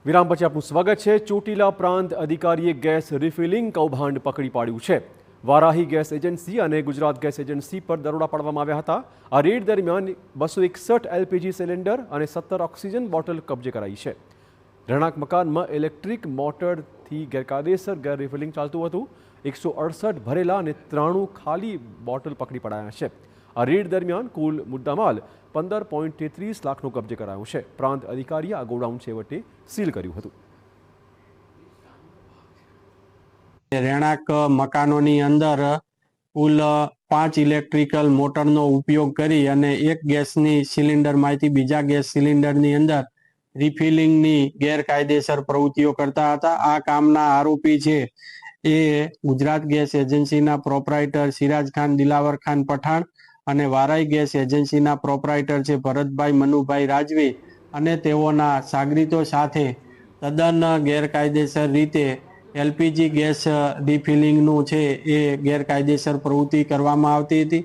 વિરામ પછી આપનું સ્વાગત છે। ચોટીલા પ્રાંત અધિકારીએ ગેસ રિફિલિંગ કૌભાંડ પકડી પાડ્યું છે। વારાહી ગેસ એજન્સી અને ગુજરાત ગેસ એજન્સી પર દરોડા પાડવામાં આવ્યા હતા। આ રેડ દરમિયાન 261 એલપીજી સિલિન્ડર અને 17 ઓક્સિજન બોટલ કબજે કરાઈ છે। રહેણાંક મકાનમાં ઇલેક્ટ્રિક મોટરથી ગેરકાયદેસર ગેસ રિફિલિંગ ચાલતું હતું। 168 ભરેલા અને 93 ખાલી બોટલ પકડી પડાયા છે। આ રેડ દરમિયાન કુલ મુદ્દામાલ 15.33 લાખનો કબજે કરાયો છે। પ્રાંત અધિકારીએ આ ગોડાઉન છેવટે સીલ કર્યું હતું। રહેણાંક મકાનોની અંદર કુલ 5 ઇલેક્ટ્રિકલ મોટરનો ઉપયોગ કરી અને એક ગેસની સિલિન્ડરમાંથી બીજા ગેસ સિલિન્ડરની અંદર રિફિલિંગની ગેરકાયદેસર પ્રવૃત્તિઓ કરતા હતા। આ કામના આરોપી છે એ ગુજરાત ગેસ એજન્સીના પ્રોપરાઇટર સિરાજ ખાન દિલાવર ખાન પઠાણ અને વારાઈ ગેસ એજન્સીના પ્રોપરાઇટર છે ભરતભાઈ મનુભાઈ રાજવી અને તેઓના સાગરીતો સાથે તદ્દન ગેરકાયદેસર રીતે એલપીજી ગેસ રિફિલિંગનું છે એ ગેરકાયદેસર પ્રવૃત્તિ કરવામાં આવતી હતી।